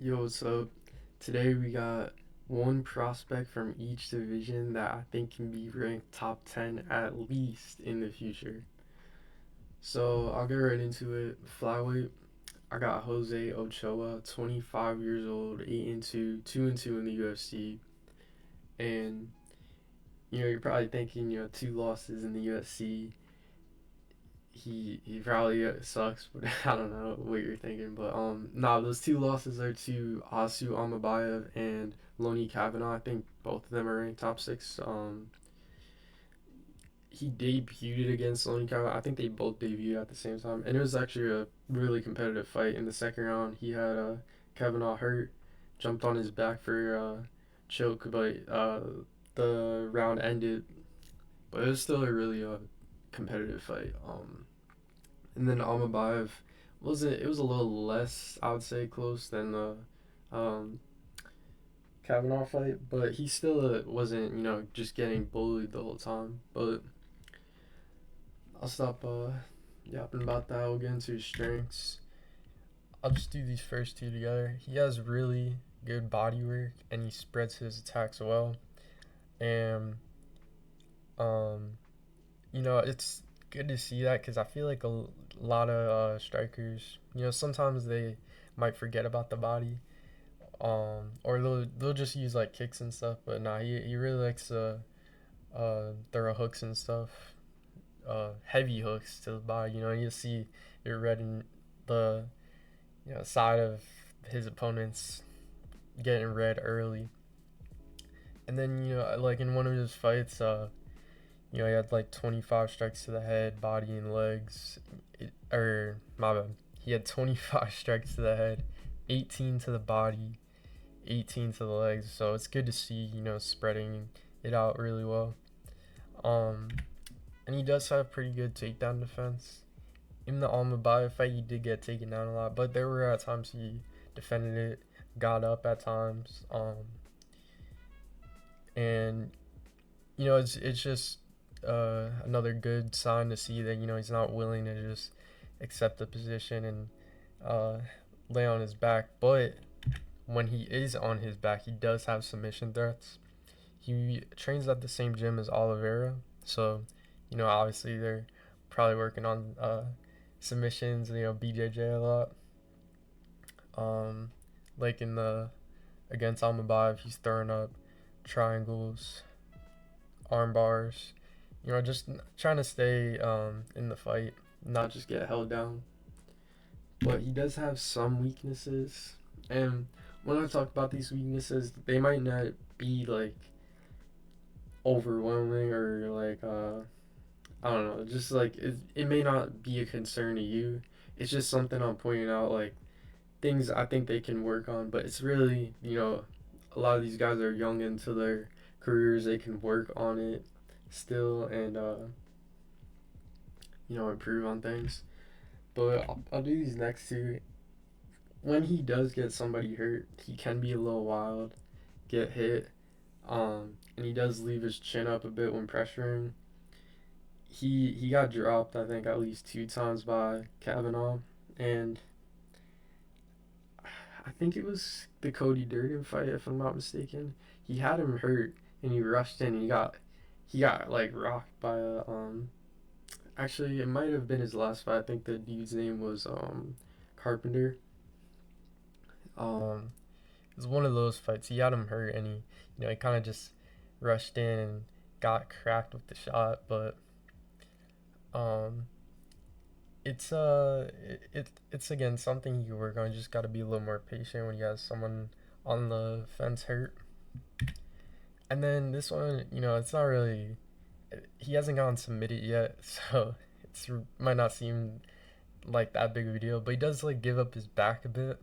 Yo, what's up? Today we got one prospect from each division that I think can be ranked top 10 at least in the future. So I'll get right into it. Flyweight, I got Jose Ochoa, 25 years old, 8 and 2, 2 and 2 in the UFC. And you're probably thinking, two losses in the UFC. He probably sucks, but I don't know what you're thinking. But nah, those two losses are to Asu Amabayev and Loni Kavanaugh. I think both of them are ranked top six. He debuted against Loni Kavanaugh. I think they both debuted at the same time, and it was actually a really competitive fight. In the second round, he had Kavanaugh hurt, jumped on his back for choke, but the round ended. But it was still a really competitive fight. And then Almabayev wasn't. It was a little less, I would say, close than the um, Kavanaugh fight, but he still wasn't, just getting bullied the whole time. But I'll stop yapping about that. We'll get into his strengths. I'll just do these first two together. He has really good body work, and he spreads his attacks well. And um, it's good to see that because I feel like a lot of strikers, sometimes they might forget about the body, or they'll just use like kicks and stuff. But nah, he really likes to throw hooks and stuff, heavy hooks to the body. You see it red in the side of his opponents getting red early, and then like in one of his fights, he had like 25 strikes to the head, body, and legs. My bad. He had 25 strikes to the head, 18 to the body, 18 to the legs. So it's good to see, spreading it out really well. Um, and he does have pretty good takedown defense. In the Almabayev fight, he did get taken down a lot, but there were at times he defended it, got up at times. And it's just another good sign to see that he's not willing to just accept the position and lay on his back. But when he is on his back, he does have submission threats. He trains at the same gym as Oliveira, so obviously they're probably working on submissions. BJJ a lot. Like in the against Almabayev, he's throwing up triangles, arm bars, just trying to stay in the fight, not just get held down. But he does have some weaknesses, and when I talk about these weaknesses, they might not be like overwhelming or like I don't know, just like it may not be a concern to you. It's just something I'm pointing out, like things I think they can work on. But it's really, a lot of these guys are young into their careers. They can work on it still and improve on things. But I'll do these next two. When he does get somebody hurt, he can be a little wild, get hit, and he does leave his chin up a bit when pressuring. He got dropped, I think, at least two times by Kavanaugh, and I think it was the Cody Durden fight, if I'm not mistaken. He had him hurt, and he rushed in. And he got like rocked by a Actually, it might have been his last fight. I think the dude's name was Carpenter. Um, it was one of those fights. He had him hurt, and he kind of just rushed in and got cracked with the shot. But um, it's again something you can work on. You just got to be a little more patient when you have someone on the fence hurt. And then this one, it's not really. He hasn't gotten submitted yet, so it's might not seem like that big of a deal. But he does like give up his back a bit,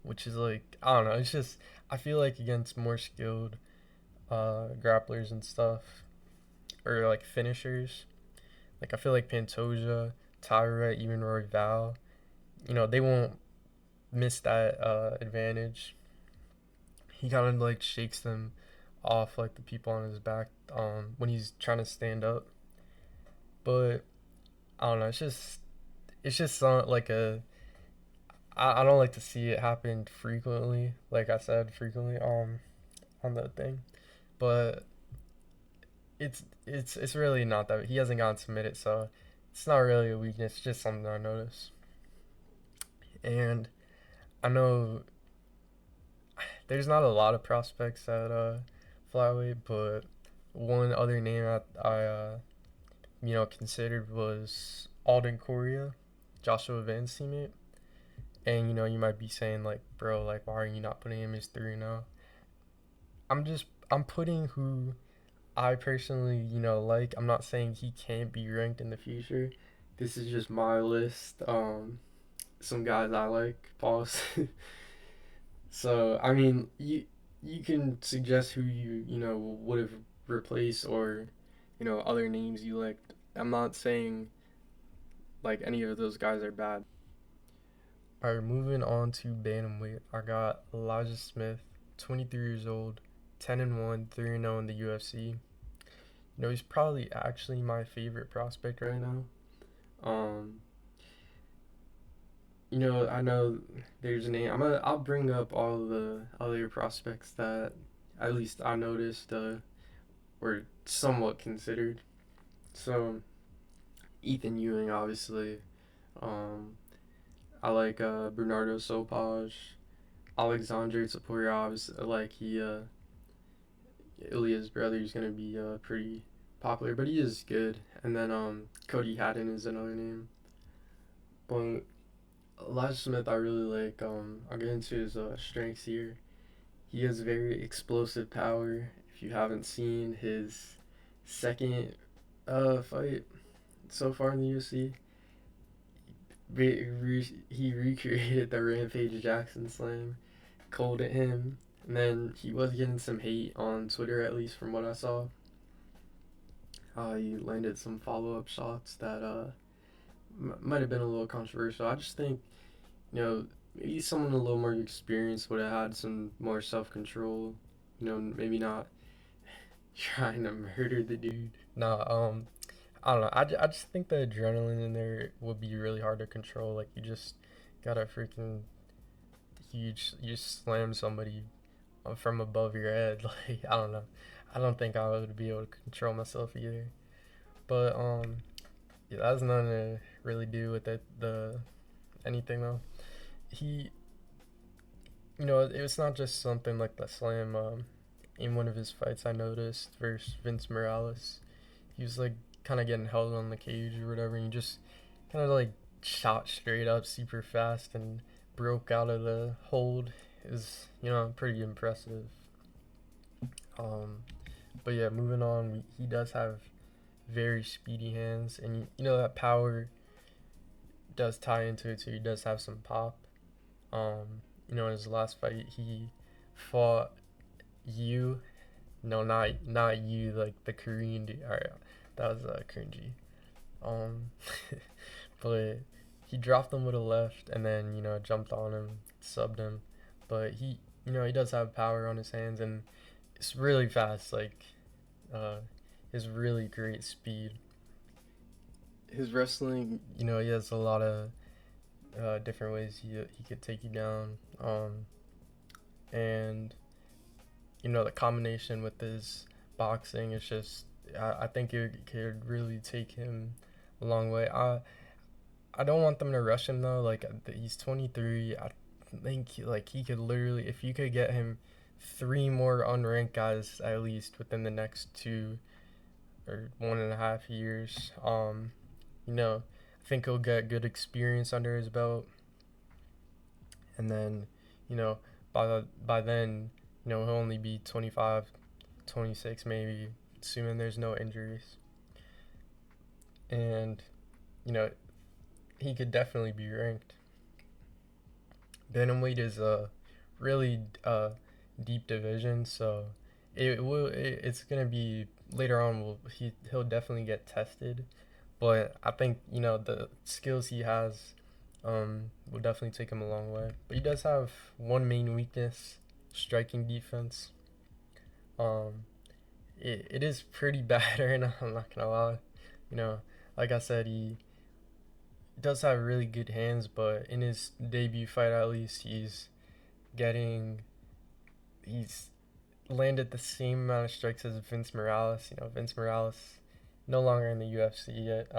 which is like I don't know. It's just I feel like against more skilled grapplers and stuff, or like finishers, like I feel like Pantoja, Tyra, even Royval, they won't miss that advantage. He kind of like shakes them off like the people on his back when he's trying to stand up. But I don't know. It's just like a I don't like to see it happen frequently. Like I said, frequently on the thing, but it's really not that he hasn't gotten submitted, so it's not really a weakness. It's just something I notice. And I know there's not a lot of prospects at flyweight, but one other name I considered was Alden Correa, Joshua Van's teammate. And you might be saying like, bro, like why are you not putting him as 3-0? I'm putting who I personally, like. I'm not saying he can't be ranked in the future. This is just my list. Some guys I like, pause. So I mean, you can suggest who you would have replaced, or other names you liked. I'm not saying like any of those guys are bad. All right, moving on to bantamweight. I got Elijah Smith, 23 years old, 10-1, 3-0 in the UFC. He's probably actually my favorite prospect right now. Um, I know there's a name. I'll bring up all the other prospects that at least I noticed were somewhat considered. So Ethan Ewing, obviously. Um, I like Bernardo Sopaj, Alexandre Topuria. Like Ilya's brother is gonna be pretty popular, but he is good. And then Cody Haddon is another name. But Elijah Smith, I really like. I'll get into his strengths here. He has very explosive power. If you haven't seen his second fight so far in the UFC, he recreated the Rampage Jackson slam, cold at him, and then he was getting some hate on Twitter, at least from what I saw. He landed some follow up shots that might have been a little controversial. I just think maybe someone a little more experienced would have had some more self control. Maybe not trying to murder the dude. No, I don't know. I just think the adrenaline in there would be really hard to control. Like you just gotta freaking you just slam somebody from above your head. Like I don't know. I don't think I would be able to control myself either. But yeah, that has nothing to really do with the anything though. He, it was not just something like the slam. In one of his fights, I noticed versus Vince Morales, he was like kind of getting held on the cage or whatever, and he just kind of like shot straight up super fast and broke out of the hold. It was pretty impressive. Um, but yeah, moving on, he does have very speedy hands, and that power does tie into it too. He does have some pop. In his last fight, he fought you. No, not you, like the Korean dude. Alright, that was cringy. Um, but he dropped him with a left, and then jumped on him, subbed him. But he does have power on his hands, and it's really fast. Like, his really great speed. His wrestling, he has a lot of different ways he could take you down. And the combination with his boxing is just I think it could really take him a long way. I don't want them to rush him though. Like he's 23. I think he could literally, if you could get him 3 more unranked guys at least within the next 2 or 1.5 years. I think he'll get good experience under his belt, and then you know by then he'll only be 25, 26 maybe, assuming there's no injuries, and you know he could definitely be ranked. Bantamweight is a really deep division, so it's gonna be later on. He'll definitely get tested, but I think the skills he has will definitely take him a long way. But he does have one main weakness: striking defense. Um, it is pretty bad right now. I'm not gonna lie. You know, like I said, he does have really good hands, but in his debut fight at least, getting he's landed the same amount of strikes as Vince Morales. You know, Vince Morales no longer in the UFC yet.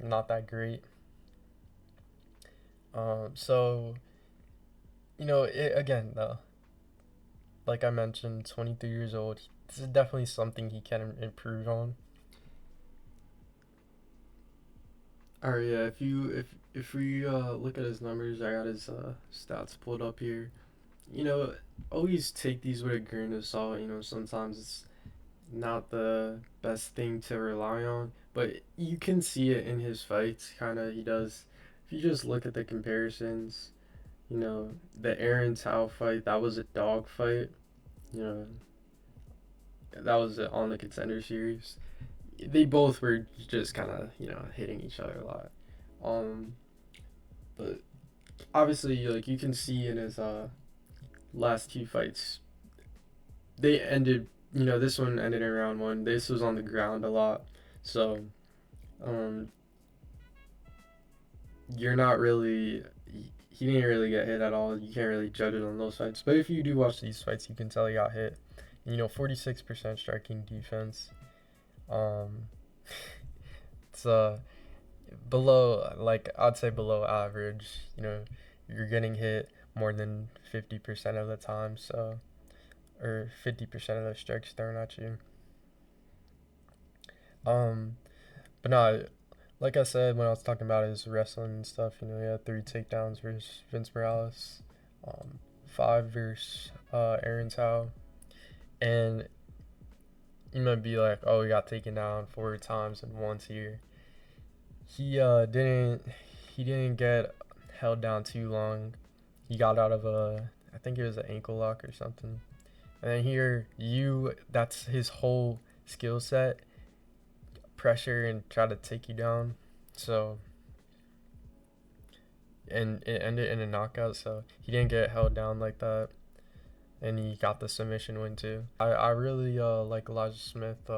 Not that great. So again though, like I mentioned, 23 years old. This is definitely something he can improve on. All right, yeah. If we look at his numbers, I got his stats pulled up here. You know, always take these with a grain of salt. Sometimes it's not the best thing to rely on, but you can see it in his fights. Kind of, he does. If you just look at the comparisons, the Aaron Tao fight, that was a dog fight. You know, that was on the Contender Series. They both were just kind of hitting each other a lot. Um, but obviously, like you can see in his last two fights, they ended. This one ended in round one. This was on the ground a lot, so um, you're not really. He didn't really get hit at all. You can't really judge it on those fights. But if you do watch these fights, you can tell he got hit. 46% striking defense. Um, it's below, like I'd say below average. You're getting hit more than 50% of the time. So, or 50% of the strikes thrown at you. Um, but no, like I said when I was talking about his wrestling and stuff, he had 3 takedowns versus Vince Morales, 5 versus Aaron Tao, and you might be like, oh, he got taken down 4 times and once here. He didn't get held down too long. He got out of I think it was an ankle lock or something. And then here, that's his whole skill set, pressure and try to take you down. So, and it ended in a knockout. So he didn't get held down like that, and he got the submission win too. I really like Elijah Smith.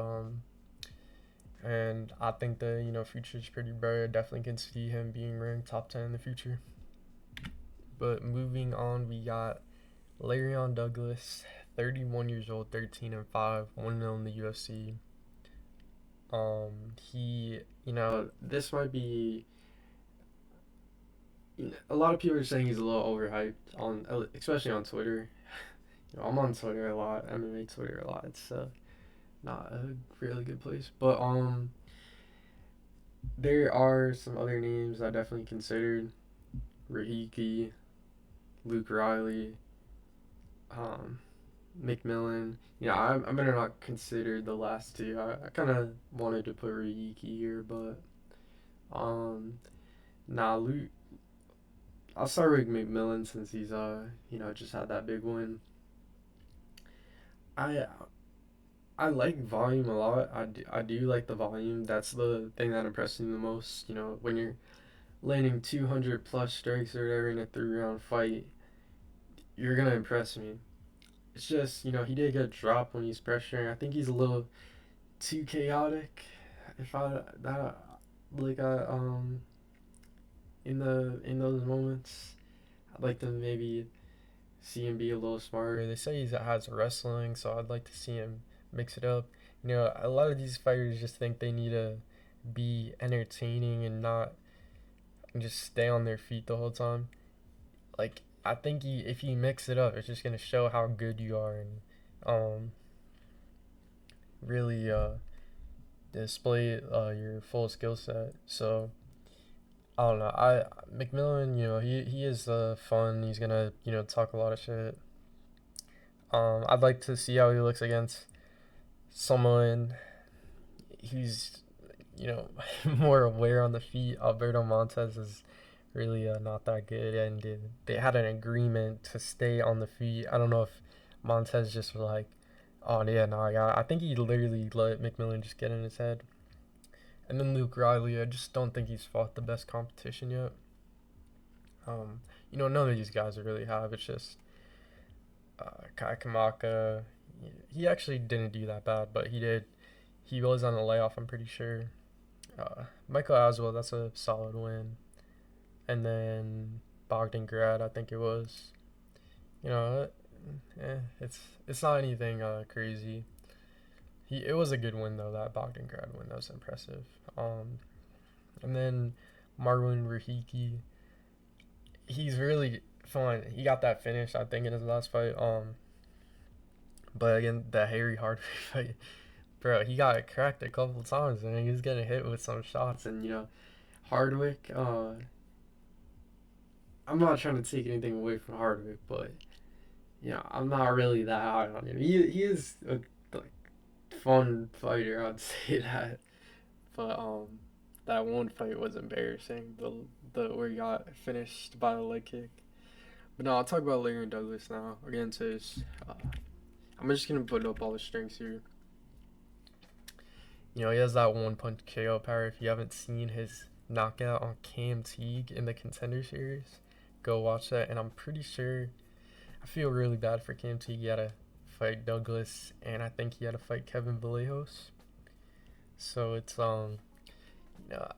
And I think the future is pretty bright. I definitely can see him being ranked top 10 in the future. But moving on, we got Larion Douglas, 31 years old, 13-5, 1-0 in the UFC. This might be. A lot of people are saying he's a little overhyped especially on Twitter. I'm on Twitter a lot, MMA Twitter a lot. It's not a really good place, but there are some other names I definitely considered: Rahiki, Luke Riley, um, McMillan. I'm gonna not consider the last two. I kind of wanted to put Rahiki here, but Luke. I'll start with McMillan since he's just had that big win. I I like volume a lot. I do like the volume. That's the thing that impresses me the most. When you're landing 200 plus strikes or whatever in a 3 round fight, you're gonna impress me. It's just he did get dropped when he's pressuring. I think he's a little too chaotic. If I that like I in those moments, I'd like to maybe see him be a little smarter. They say he has wrestling, so I'd like to see him mix it up. A lot of these fighters just think they need to be entertaining and not just stay on their feet the whole time. Like I think if you mix it up, it's just gonna show how good you are and really display your full skill set. So I don't know. McMillan, he is fun. He's gonna talk a lot of shit. I'd like to see how he looks against someone who's more aware on the feet. Alberto Montez is really not that good, and they had an agreement to stay on the feet. I don't know if Montez just was like, oh yeah, no, I think he literally let McMillan just get in his head. And then Luke Riley, I just don't think he's fought the best competition yet. None of these guys really have. It's just Kai Kamaka. He actually didn't do that bad, but he did. He was on a layoff, I'm pretty sure. Michael Aswell, that's a solid win. and then Bogdangrad, I think it was. You know, it's not anything crazy. It was a good win though. That Bogdangrad win, that was impressive. And then Marwin Rahiki, he's really fun. He got that finish, I think, in his last fight. But again, the Harry Hardwick fight, bro, he got cracked a couple times, and he was getting hit with some shots. And Hardwick, I'm not trying to take anything away from Hardwick, but I'm not really that high on him. He is a like fun fighter, I'd say that. But that one fight was embarrassing. The where he got finished by a leg kick. But no, I'll talk about Larry Douglas now. Against his, I'm just gonna put up all the strengths here. He has that one punch KO power. If you haven't seen his knockout on Cam Teague in the Contender Series, go watch that. And I'm pretty sure, I feel really bad for Cam Teague. He had to fight Douglas, and I think he had to fight Kevin Vallejos. So it's you know,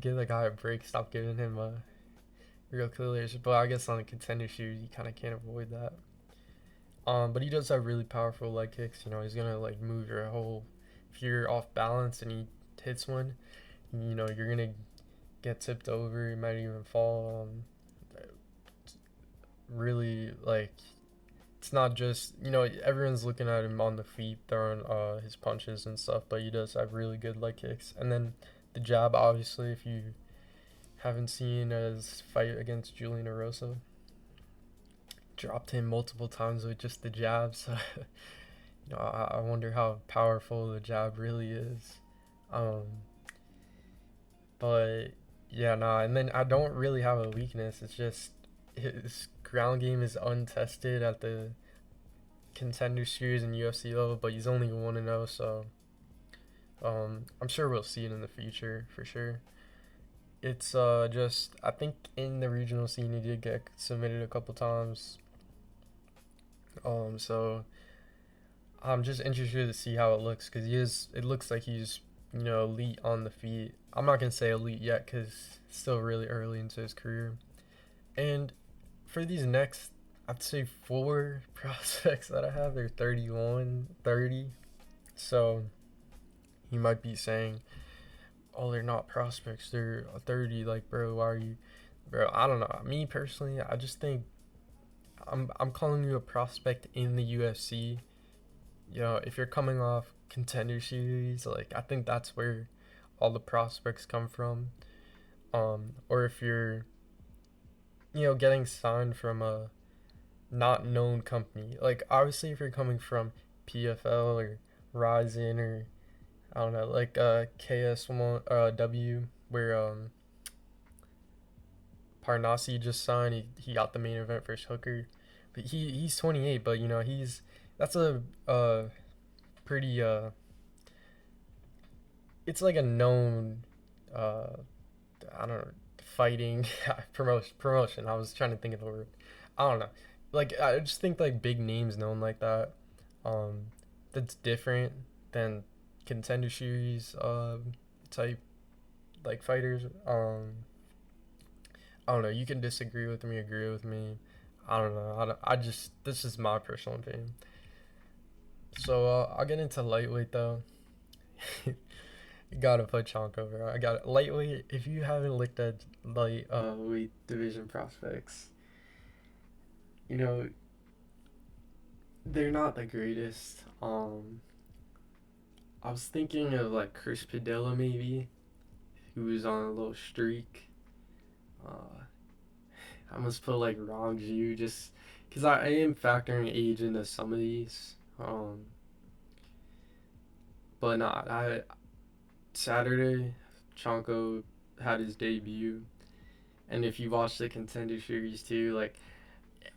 give the guy a break. Stop giving him real killers. But I guess on the Contender Series, you kind of can't avoid that. But he does have really powerful leg kicks. He's gonna like move your whole. If you're off balance and he hits one, you're gonna get tipped over. You might even fall. Really, like, it's not just everyone's looking at him on the feet throwing his punches and stuff, but he does have really good leg kicks. And then the jab, obviously, if you haven't seen his fight against Julian Erosa, dropped him multiple times with just the jab. So I wonder how powerful the jab really is. Um, but yeah, nah. And then I don't really have a weakness. It's just his ground game is untested at the Contender Series and UFC level, but he's only 1-0, so I'm sure we'll see it in the future for sure. It's just I think in the regional scene he did get submitted a couple times. So I'm just interested to see how it looks because it looks like he's elite on the feet. I'm not gonna say elite yet because it's still really early into his career. And for these next, I'd say 4 prospects that I have, they're 31, 30. So you might be saying, oh, they're not prospects, they're 30. Like, bro, why are you, bro? I don't know. Me personally, I just think I'm calling you a prospect in the UFC. If you're coming off Contender Series, like, I think that's where all the prospects come from. Or if you're getting signed from a not known company. Like, obviously, if you're coming from PFL or Ryzen or I don't know, like KS1 W, where Parnassi just signed. He got the main event versus Hooker, but he's 28. But that's a pretty it's like a known uh I don't know, fighting promotion. I was trying to think of the word. I don't know. Like, I just think like big names known like that. Um, that's different than Contender Series type like fighters. I don't know. You can disagree with me, agree with me. I don't know. I just, this is my personal opinion. So I'll get into lightweight though. You gotta put Chonk over. I got it. Lightweight. If you haven't looked at weight division prospects, you know they're not the greatest. I was thinking of like Chris Padilla maybe, who was on a little streak. Uh, I must put like Rongju just because I am factoring age into some of these. But not I Saturday, Chonko had his debut, and if you watch the Contender Series too, like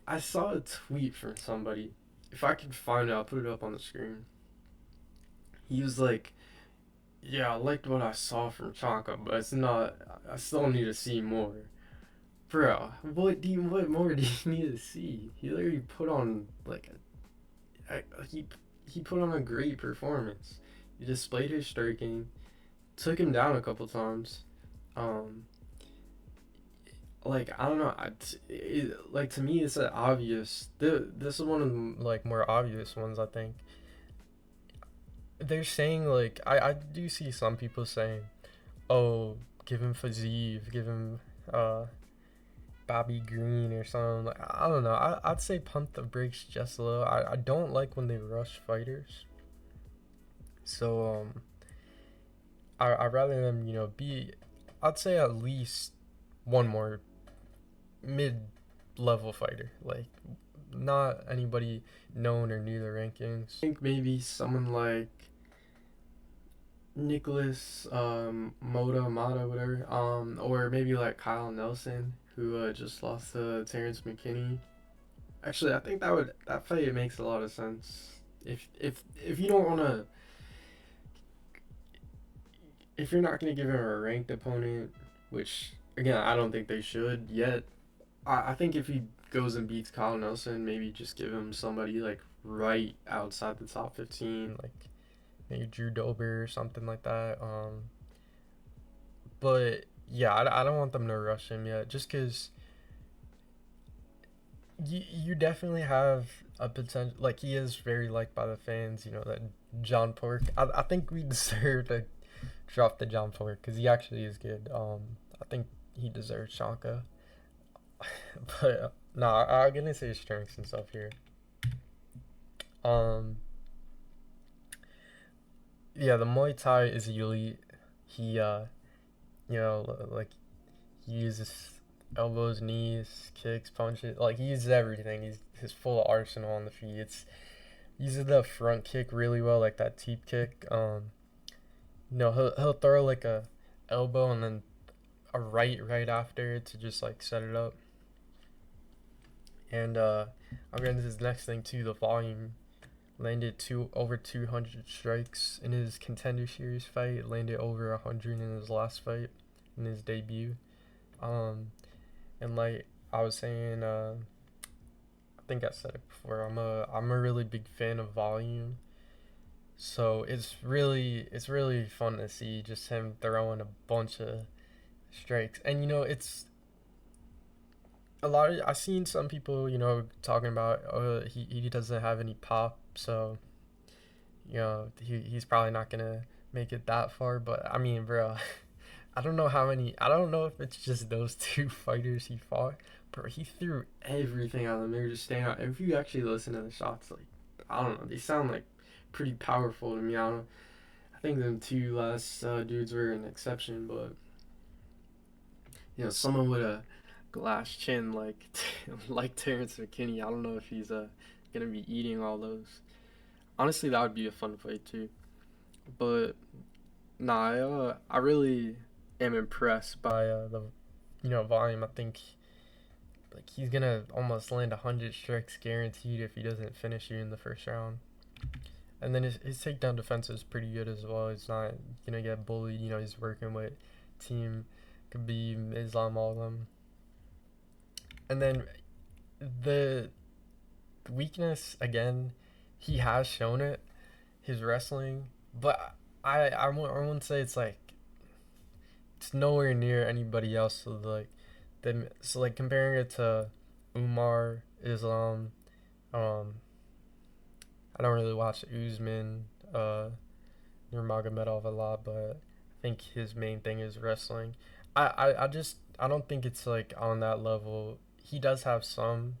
I saw a tweet from somebody. If I could find it, I'll put it up on the screen. He was like, "Yeah, I liked what I saw from Chonka, but it's not. I still need to see more." Bro, what more do you need to see? He literally put on like he put on a great performance. He displayed his striking, took him down a couple times. Um, like I don't know. Like to me, it's an obvious. This is one of the like more obvious ones. I think they're saying like I do see some people saying, "Oh, give him Fazeev, give him uh Bobby Green or something." Like I don't know. I'd say punt the brakes just a little. I don't like when they rush fighters. So I rather them be. I'd say at least one more mid level fighter, like not anybody known or new to the rankings. I think maybe someone like Nicholas Mota, whatever, or maybe like Kyle Nelson, who just lost to Terrence McKinney. Actually, I think that fight makes a lot of sense. If you don't want to, if you're not gonna give him a ranked opponent, which again I don't think they should yet. I think if he goes and beats Kyle Nelson, maybe just give him somebody like right outside the top 15, like maybe Drew Dober or something like that. But yeah, I don't want them to rush him yet, just because you definitely have a potential. Like he is very liked by the fans. That John Pork. I think we deserve to drop the John Pork because he actually is good. I think he deserves Shanka. But no, I'm gonna say strengths and stuff here. Um, yeah, the Muay Thai is elite. He like he uses elbows, knees, kicks, punches. Like he uses everything. He's his full arsenal on the feet. It's uses the front kick really well, like that teep kick. He'll throw like a elbow and then a right after to just like set it up. And I'm getting to this next thing too, the volume. Landed over 200 strikes in his contender series fight. Landed over 100 in his last fight, in his debut. And like I was saying, I think I said it before. I'm a really big fan of volume. So it's really fun to see just him throwing a bunch of strikes. And it's a lot of I've seen some people talking about he doesn't have any pop, so he's probably not gonna make it that far. But I mean, bro, I don't know how many. I don't know if it's just those two fighters he fought, but he threw everything at them. They were just staying out. If you actually listen to the shots, like I don't know, they sound like pretty powerful to me. I don't. I think them two last dudes were an exception, but someone with a glass chin like like Terrence McKinney. I don't know if he's gonna be eating all those. Honestly, that would be a fun fight too. But nah, I really am impressed by the volume. I think like he's gonna almost land 100 strikes guaranteed if he doesn't finish you in the first round. And then his takedown defense is pretty good as well. He's not gonna get bullied. He's working with team Khabib, Islam, all of them. And then the weakness again, he has shown it, his wrestling, but I wouldn't say it's like it's nowhere near anybody else. So like comparing it to Umar, Islam, um, I don't really watch Usman, Nurmagomedov a lot, but I think his main thing is wrestling. I don't think it's like on that level. He does have some,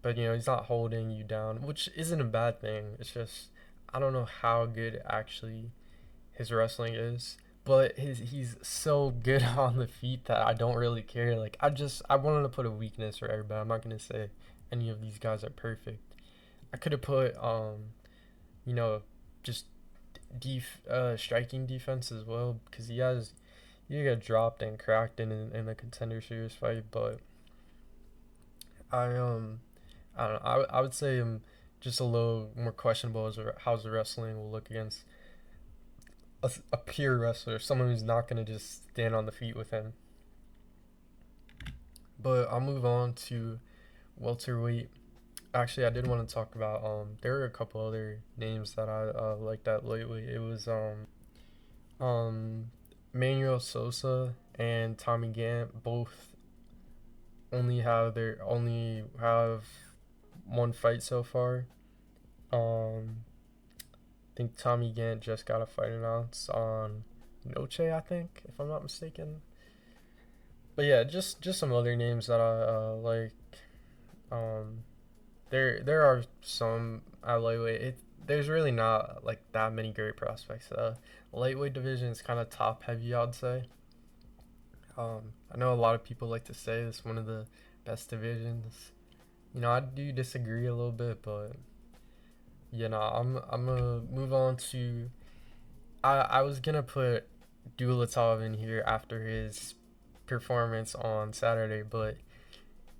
but he's not holding you down, which isn't a bad thing. It's just I don't know how good actually his wrestling is, but he's so good on the feet that I don't really care. Like I wanted to put a weakness for everybody. I'm not gonna say any of these guys are perfect. I could have put you know just striking defense as well because he got dropped and cracked in the contender series fight, but I I don't know. I would say just a little more questionable as how's the wrestling will look against a pure wrestler, someone who's not going to just stand on the feet with him. But I'll move on to welterweight. Actually, I did want to talk about there were a couple other names that I liked at lately. It was um Manuel Sosa and Tommy Gant, both only have one fight so far. I think Tommy Gant just got a fight announced on Noche, I think, if I'm not mistaken. But yeah, just some other names that I like. Um, there are some at lightweight. There's really not like that many great prospects. Lightweight division is kind of top heavy, I'd say. I know a lot of people like to say it's one of the best divisions. I do disagree a little bit, but I'm gonna move on to. I was gonna put Dulatov in here after his performance on Saturday, but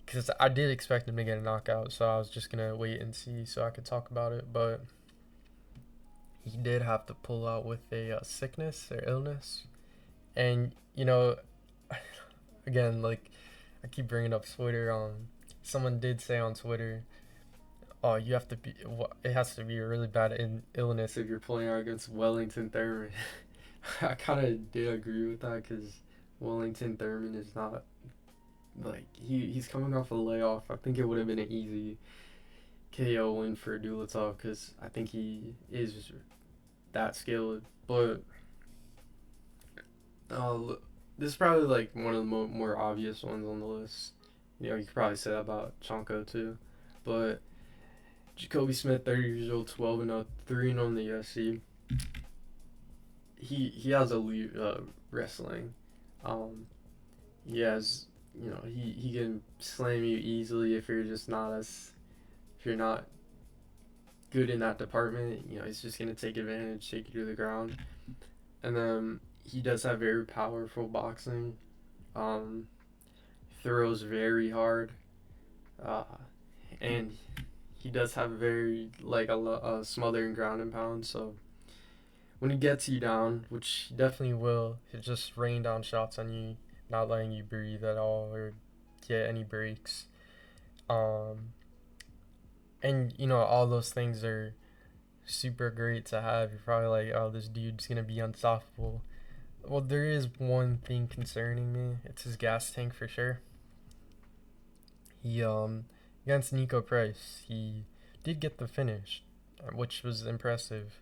because I did expect him to get a knockout, so I was just gonna wait and see so I could talk about it. But he did have to pull out with a sickness or illness, and again, like I keep bringing up Twitter. Someone did say on Twitter, "Oh, you have to be. It has to be a really bad illness if you're pulling out against Wellington Thurman." I kind of did agree with that because Wellington Thurman is not like he's coming off a layoff. I think it would have been an easy KO win for Dulatov because I think he is that skilled. But uh, this is probably like one of the more obvious ones on the list. You could probably say that about Chonko too. But Jacoby Smith, 30 years old, 12-0, 3-0 in the UFC. He has elite wrestling. Um, he has he can slam you easily if you're not good in that department. He's just gonna take advantage, take you to the ground, and then he does have very powerful boxing. Um, throws very hard, uh, and he does have very like a smothering ground and pound. So when he gets you down, which he definitely will, he just rain down shots on you, not letting you breathe at all or get any breaks. Um, and all those things are super great to have. You're probably like, oh, this dude's gonna be unstoppable. Well, there is one thing concerning me. It's his gas tank for sure. He against Nico Price, he did get the finish, which was impressive.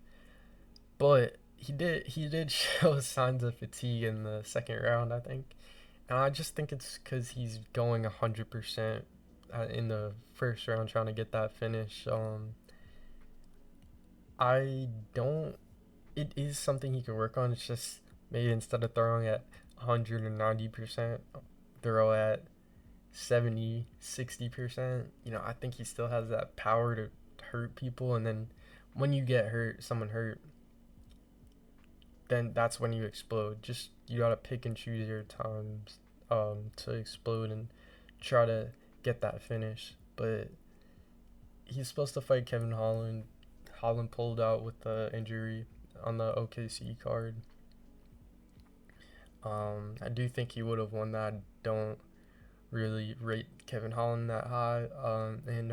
But he did show signs of fatigue in the second round, I think. And I just think it's because he's going 100% in the first round trying to get that finish. I don't. It is something he can work on. It's just maybe instead of throwing at 190%, throw at 70, 60%. I think he still has that power to hurt people. And then when you get hurt, someone hurt, then that's when you explode. Just you gotta pick and choose your times to explode and try to get that finish. But he's supposed to fight Kevin Holland. Holland pulled out with the injury on the OKC card. I do think he would have won that. Don't really rate Kevin Holland that high in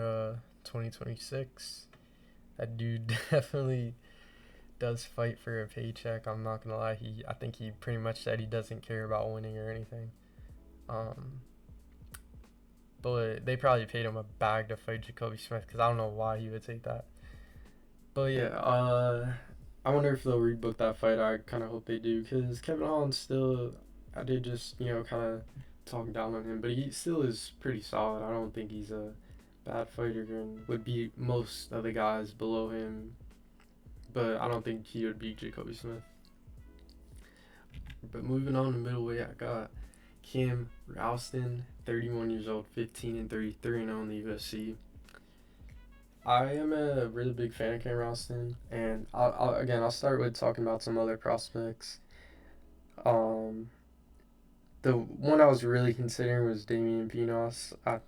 2026. That dude definitely does fight for a paycheck. I'm not gonna lie. I think he pretty much said he doesn't care about winning or anything. Um, but they probably paid him a bag to fight Jacoby Smith because I don't know why he would take that. But yeah, I wonder if they'll rebook that fight. I kind of hope they do because Kevin Holland still. I did just kind of talk down on him, but he still is pretty solid. I don't think he's a bad fighter and would beat most of the guys below him, but I don't think he would beat Jacoby Smith. But moving on to middleweight, I got Kim Rouston, 31 years old, 15-33 now in the UFC. I am a really big fan of Kim Rouston, and I'll start with talking about some other prospects. Um, the one I was really considering was Damian Pinos. I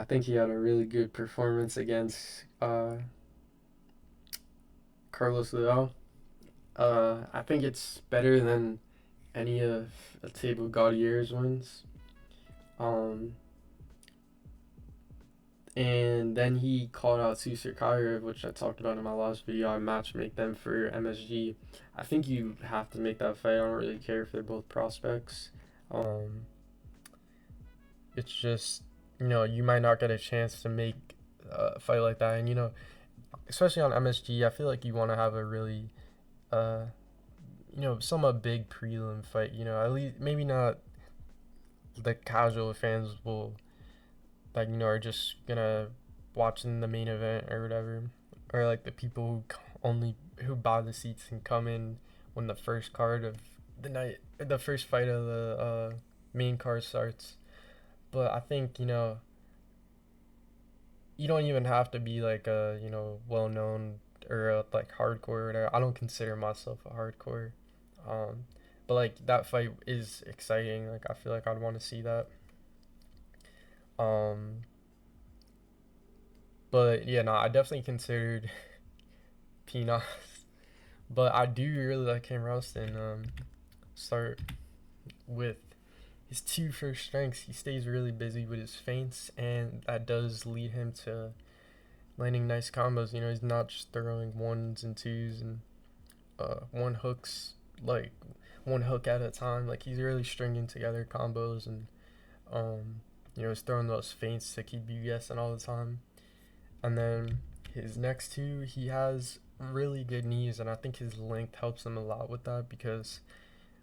think he had a really good performance against Carlos Leal. I think it's better than any of Table Gaudier's wins. Um, and then he called out Susar Kairev, which I talked about in my last video. I matchmake them for MSG. I think you have to make that fight. I don't really care if they're both prospects. Um, it's just, you might not get a chance to make a fight like that. And, especially on MSG, I feel like you want to have a really, uh, somewhat big prelim fight. At least maybe not the casual fans will, like, are just gonna watching the main event or whatever, or like the people who buy the seats and come in when the first card of the night, the first fight of the main card starts. But I think, you don't even have to be like a, well known or like hardcore or whatever. I don't consider myself a hardcore. Um, but like that fight is exciting. Like I feel like I'd want to see that. Um, but yeah, no, I definitely considered Pinas. But I do really like Cam Ralston. Start with his two first strengths. He stays really busy with his feints, and that does lead him to landing nice combos. He's not just throwing ones and twos and one hooks, like one hook at a time. Like he's really stringing together combos and he's throwing those feints to keep you guessing all the time. And then his next two, he has really good knees, and I think his length helps him a lot with that because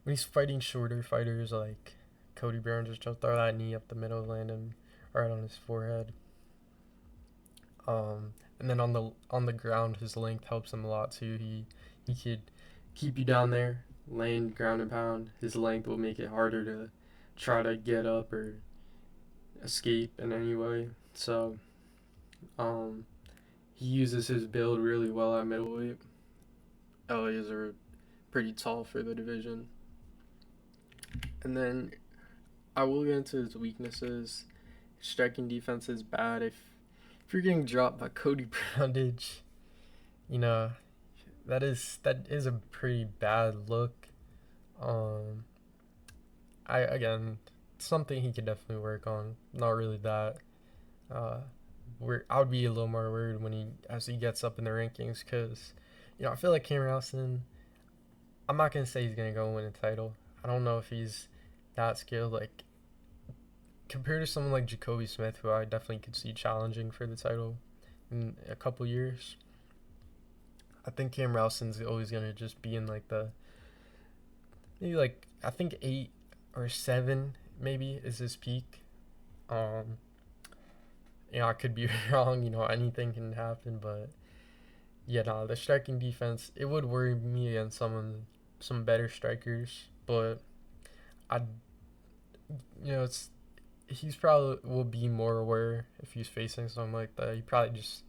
when he's fighting shorter fighters like Cody Brown, just throw that knee up the middle, land him right on his forehead. And then on the ground, his length helps him a lot too. He could keep you down there, laying ground and pound. His length will make it harder to try to get up or escape in any way. So, um, he uses his build really well at middleweight. LAs are pretty tall for the division. And then I will get into his weaknesses. His striking defense is bad. If you're getting dropped by Cody Brundage, you know that is a pretty bad look. Um, I again something he could definitely work on. Not really that. Uh, I would be a little more worried as he gets up in the rankings because, I feel like Cameron Allison. I'm not gonna say he's gonna go win a title. I don't know if he's that skilled. Like compared to someone like Jacoby Smith, who I definitely could see challenging for the title in a couple years. I think Cam Ralston's always gonna just be in like the maybe like I think 8 or 7 maybe is his peak. Um, I could be wrong. Anything can happen, but yeah, no, the striking defense it would worry me against some better strikers, but I, it's he's probably will be more aware if he's facing something like that. He probably just,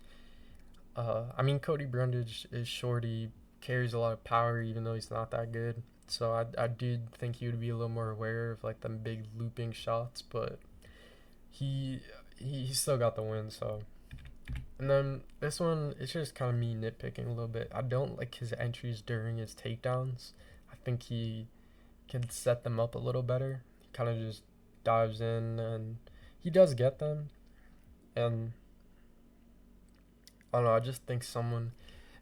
I mean, Cody Brundage is short. He carries a lot of power, even though he's not that good. So I did think he would be a little more aware of like them big looping shots, but he he still got the win. So and then this one, it's just kind of me nitpicking a little bit. I don't like his entries during his takedowns. I think he can set them up a little better. He kind of just dives in and he does get them. And I don't know. I just think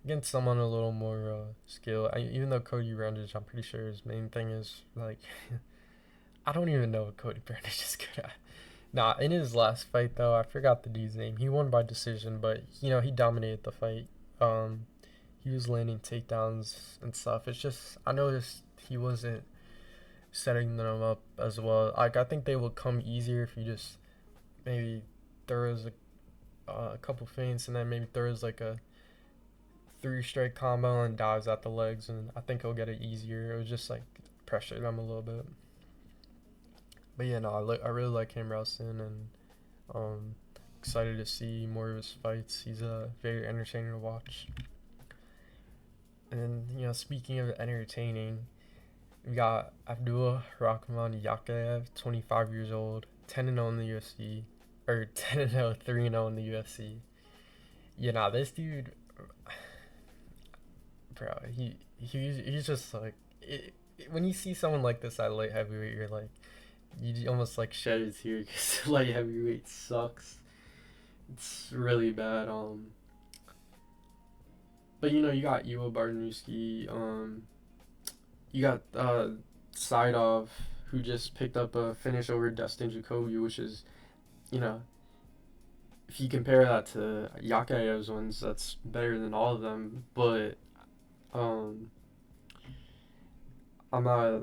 against someone a little more skilled. Even though Cody Brundage, I'm pretty sure his main thing is like I don't even know what Cody Brundage is good at. Nah, in his last fight though, I forgot the dude's name. He won by decision, but he dominated the fight. Um, he was landing takedowns and stuff. It's just I noticed he wasn't setting them up as well. Like I think they will come easier if you just maybe throws a couple feints and then maybe throws like a 3 strike combo and dives at the legs, and I think he'll get it easier. It was just like pressure them a little bit. But yeah, no, I really like Cam Ralston and um, excited to see more of his fights. He's very entertaining to watch. And speaking of entertaining, we got Abdul Rahman Yakayev, 25 years old, 10-0 in the UFC, or 10-0, 3-0 in the UFC. This dude, bro, he's just like when you see someone like this at light heavyweight, you're like you almost like shed a tear because light heavyweight sucks. It's really bad. But you got Iwo Barnowski. You got Saidov, who just picked up a finish over Dustin Jacoby, which is, you know, if you compare that to Yakayev's ones, that's better than all of them. But um, I'm not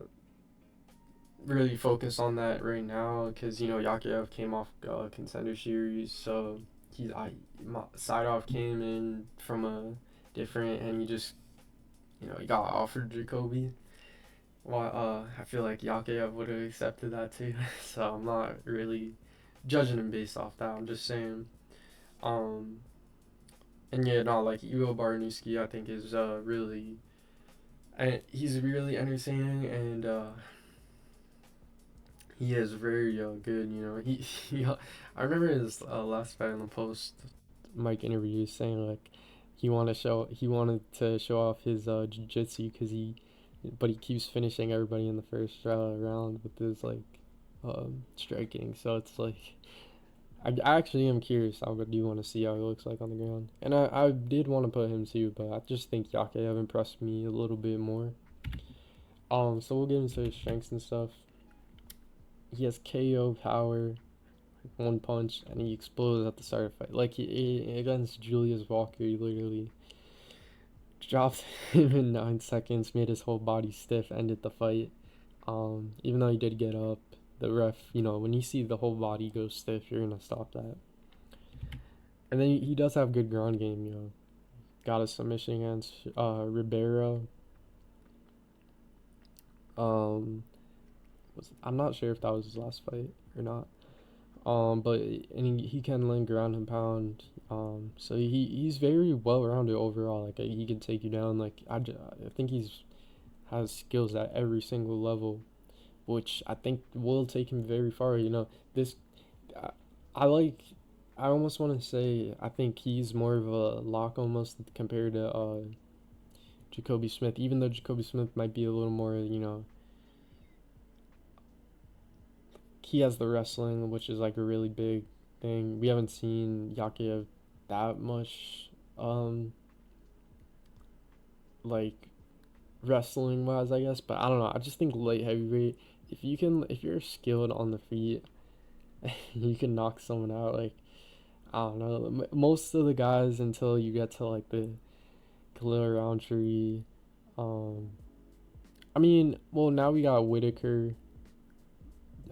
really focused on that right now because Yakayev came off contender series, so Sidov came in from a different, and he got offered Jacoby. Well, I feel like Yakev would have accepted that too. So I'm not really judging him based off that. I'm just saying, um, and yeah, no, like Ivo Barnowski, I think is really, and he's really entertaining, and he is very good. I remember his last fight on the post Mike interview saying like he wanted to show off his jiu-jitsu but he keeps finishing everybody in the first round with his like striking. So it's like I actually am curious. I do want to see how he looks like on the ground, and I did want to put him too, but I just think Yakev impressed me a little bit more. So we'll get into his strengths and stuff. He has KO power, one punch, and he explodes at the start of the fight. Like against Julius Walker, he literally dropped him in 9 seconds, made his whole body stiff, ended the fight. Even though he did get up, the ref, when you see the whole body go stiff, you're gonna stop that. And then he does have good ground game. Got a submission against Ribeiro. I'm not sure if that was his last fight or not. But and he can land ground and pound. So he's very well rounded overall. Like he can take you down. Like I think has skills at every single level, which I think will take him very far. This I, I like. I almost want to say I think he's more of a lock almost compared to Jacoby Smith. Even though Jacoby Smith might be a little more, he has the wrestling, which is like a really big thing. We haven't seen Yakev that much, like wrestling wise, I guess. But I don't know. I just think light heavyweight. If you're skilled on the feet, you can knock someone out. Like I don't know. Most of the guys until you get to like the Khalil Roundtree. Um, I mean, well now we got Whitaker,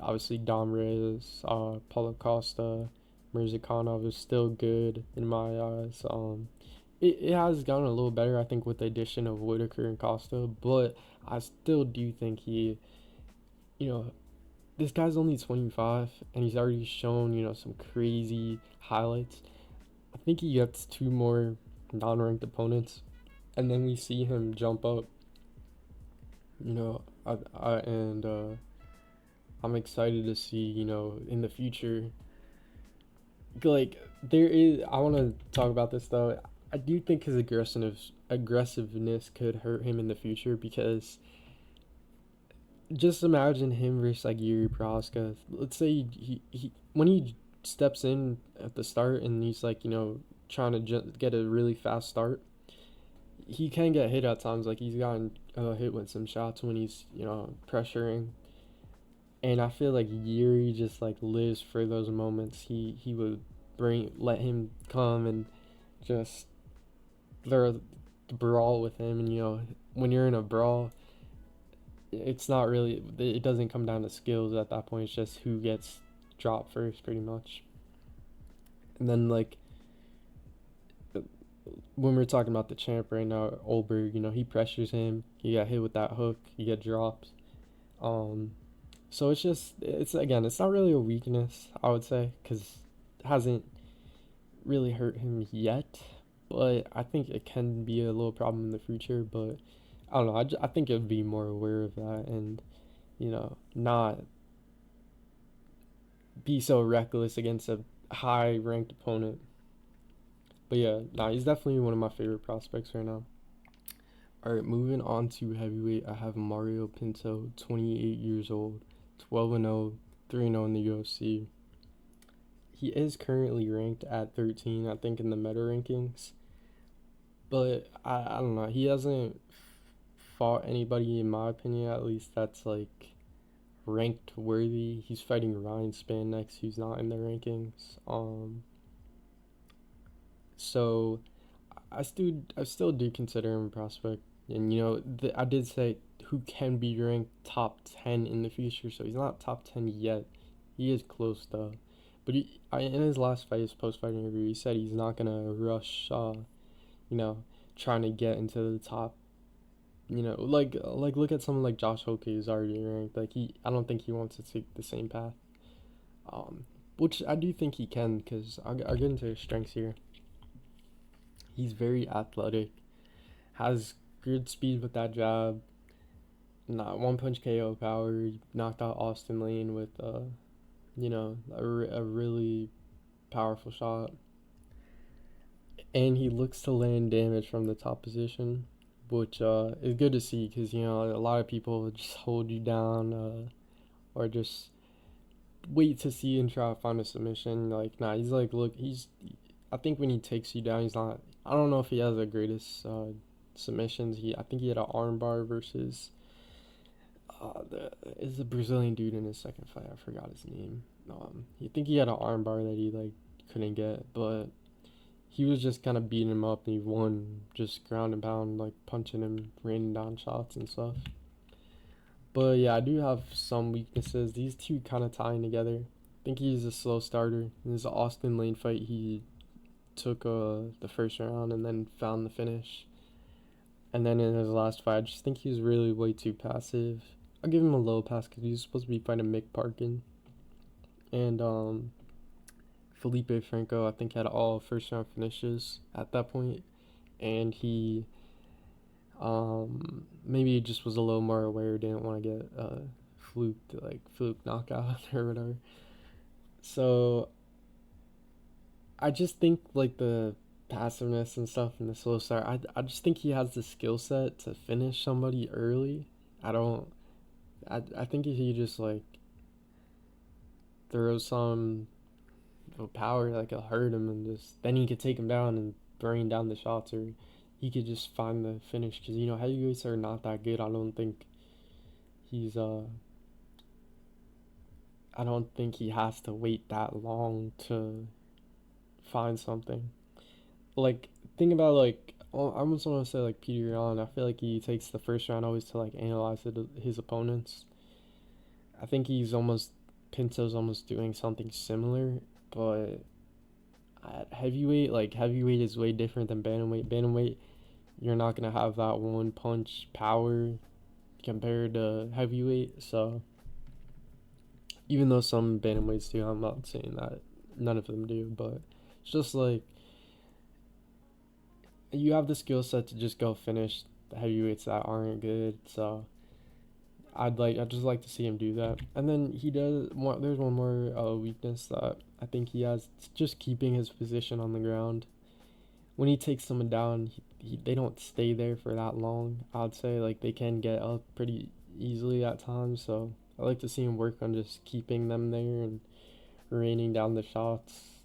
obviously Dom Reyes, Paulo Costa, Mirzakhanov is still good in my eyes. It has gotten a little better, I think, with the addition of Whitaker and Costa, but I still do think you know, this guy's only 25 and he's already shown, some crazy highlights. I think he gets two more non-ranked opponents, and then we see him jump up. And I'm excited to see, in the future. Like there is, I want to talk about this though. I do think his aggressiveness could hurt him in the future because just imagine him versus like Yuri Prohaska. Let's say he when he steps in at the start and he's like trying to get a really fast start, he can get hit at times. Like he's gotten hit with some shots when he's pressuring, and I feel like Yuri just like lives for those moments. He would let him come and just throw the brawl with him, and when you're in a brawl, it's not really, it doesn't come down to skills at that point. It's just who gets dropped first, pretty much. And then like when we're talking about the champ right now, Olberg, he pressures him. He got hit with that hook. He got dropped. Um, so it's not really a weakness, I would say, because it hasn't really hurt him yet. But I think it can be a little problem in the future. But I don't know. I think it'd be more aware of that and not be so reckless against a high ranked opponent. But yeah, nah, he's definitely one of my favorite prospects right now. All right, moving on to heavyweight, I have Mario Pinto, 28 years old, 12-0, 3-0 in the UFC. He is currently ranked at 13, I think, in the meta rankings. But I don't know. He hasn't fought anybody, in my opinion, at least, that's like ranked worthy. He's fighting Ryan Spann next, who's not in the rankings. So I still do consider him a prospect. And I did say who can be ranked top 10 in the future. So he's not top 10 yet. He is close though. But in his last fight, his post-fight interview, he said he's not gonna rush. You know, trying to get into the top. Like look at someone like Josh Hoke who's already ranked. I don't think he wants to take the same path. Um, which I do think he can, because I'll get into his strengths here. He's very athletic, has good speed with that jab, not one punch KO power. He knocked out Austin Lane with a really powerful shot, and he looks to land damage from the top position, which is good to see, because a lot of people just hold you down, or just wait to see and try to find a submission. Like, nah, he's like, look, I think when he takes you down, he's not. I don't know if he has the greatest submissions. I think he had an armbar versus the Brazilian dude in his second fight. I forgot his name. I think he had an armbar that he like couldn't get, but he was just kind of beating him up, and he won just ground and pound, like punching him, raining down shots and stuff. But yeah, I do have some weaknesses. These two kind of tying together. I think he's a slow starter. In his Austin Lane fight, he took the first round and then found the finish. And then in his last fight, I just think he was really way too passive. I'll give him a low pass because he was supposed to be fighting Mick Parkin. And Felipe Franco, I think, had all first round finishes at that point. And he maybe just was a little more aware, didn't want to get fluke knockout or whatever. So I just think like the passiveness and stuff in the slow start. I just think he has the skill set to finish somebody early. I don't. I think if he just like throws some power, like it'll hurt him, and just then he could take him down and bring down the shots, or he could just find the finish. Because heavyweights are not that good. He's I don't think he has to wait that long to find something. Like, think about I almost want to say like Peter Yan. I feel like he takes the first round always to like analyze his opponents. I think Pinto's almost doing something similar, but at heavyweight, like heavyweight is way different than bantamweight. Bantamweight, you're not gonna have that one punch power compared to heavyweight. So even though some bantamweights do, I'm not saying that none of them do, but it's just like you have the skill set to just go finish the heavyweights that aren't good. So I'd just like to see him do that. And then he does there's one more weakness that I think he has. It's just keeping his position on the ground. When he takes someone down, they don't stay there for that long. I'd say like they can get up pretty easily at times. So I like to see him work on just keeping them there and raining down the shots,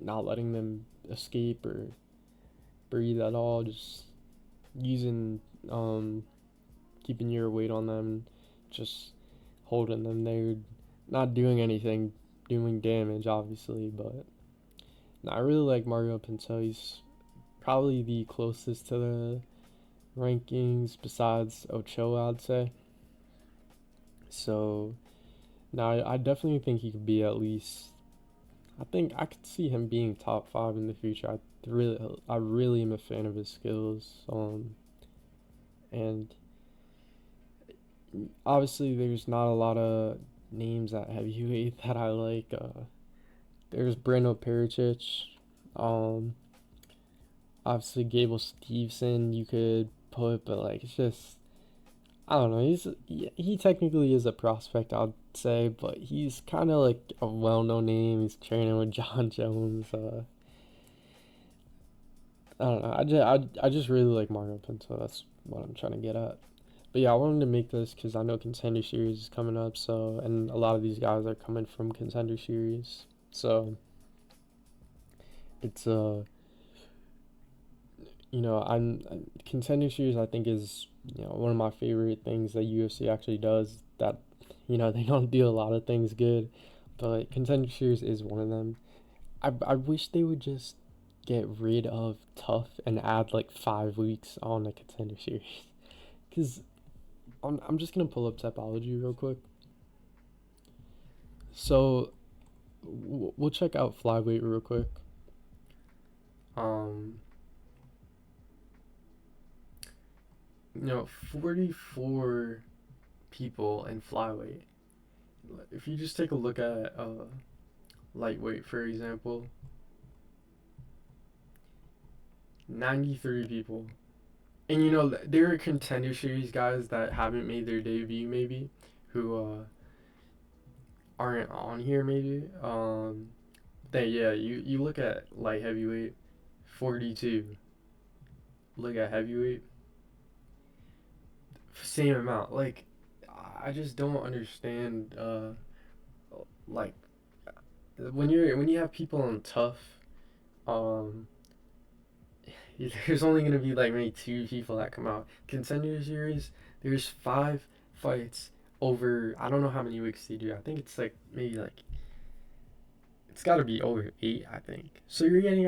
not letting them escape or breathe at all. Just using keeping your weight on them, just holding them there, not doing anything, doing damage obviously. But no, I really like Mario Pinto. He's probably the closest to the rankings besides Ochoa, I'd say. So now I definitely think he could be at least. I think I could see him being top 5 in the future. I really am a fan of his skills. And obviously there's not a lot of names at heavyweight that I like. There's Breno Pericic. Um, Obviously Gable Steveson you could put, but like it's just I don't know. He technically is a prospect, I'd say, but he's kind of like a well-known name. He's training with John Jones. I don't know. I just really like Mario Pinto. That's what I'm trying to get at. But yeah, I wanted to make this because I know Contender Series is coming up. So, and a lot of these guys are coming from Contender Series. So it's Contender Series I think is one of my favorite things that UFC actually does. That They don't do a lot of things good, but Contender Series is one of them. I wish they would just get rid of Tough and add like 5 weeks on the Contender Series. Because I'm just going to pull up Topology real quick. So we'll check out Flyweight real quick. Um, 44 people in Flyweight. If you just take a look at Lightweight, for example, 93 people. And there are Contender Series guys that haven't made their debut, maybe, who aren't on here, maybe. Yeah, you look at light heavyweight, 42. Look at heavyweight, same amount. Like, I just don't understand. Like when you have people on tough, um, there's only gonna be like maybe two people that come out. Contender Series, there's 5 fights over. I don't know how many weeks they do. I think it's like maybe like it's got to be over 8. I think. So you're getting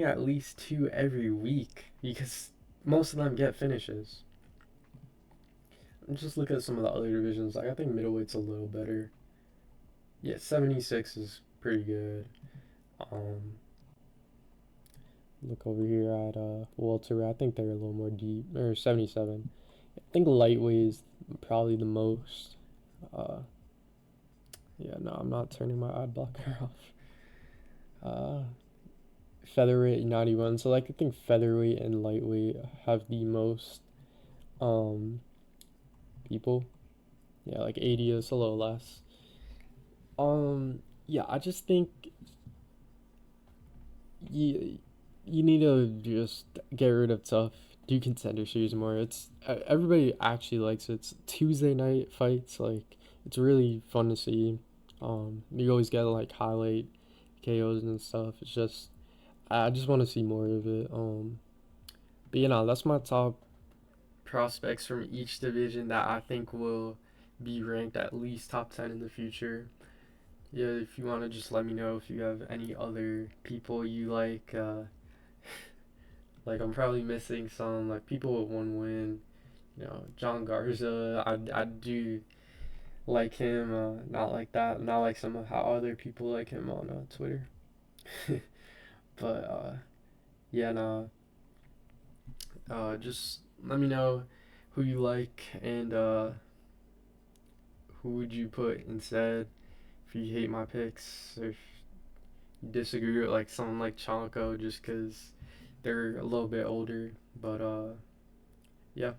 at least 2 every week because most of them get finishes. Just look at some of the other divisions. Like I think middleweight's a little better. Yeah, 76 is pretty good. Um, Look over here at welterweight. I think they're a little more deep. Or 77. I think lightweight is probably the most. Uh, yeah, no, I'm not turning my ad blocker off. Uh, Featherweight 91. So like I think featherweight and lightweight have the most people. Yeah, like 80 is a little less. Yeah, I just think you you need to just get rid of tough. Do Contender Series more. It's everybody actually likes it. It's Tuesday night fights. Like it's really fun to see. You always get like highlight KOs and stuff. It's just I just want to see more of it. But that's my top prospects from each division that I think will be ranked at least top 10 in the future. Yeah, if you want to just let me know if you have any other people you like. Like I'm probably missing some like people with one win. John Garza. I do like him. Not like that. Not like some of how other people like him on Twitter. But yeah, no. Just let me know who you like and who would you put instead if you hate my picks or if you disagree with like someone like Chonko just because they're a little bit older. But yeah.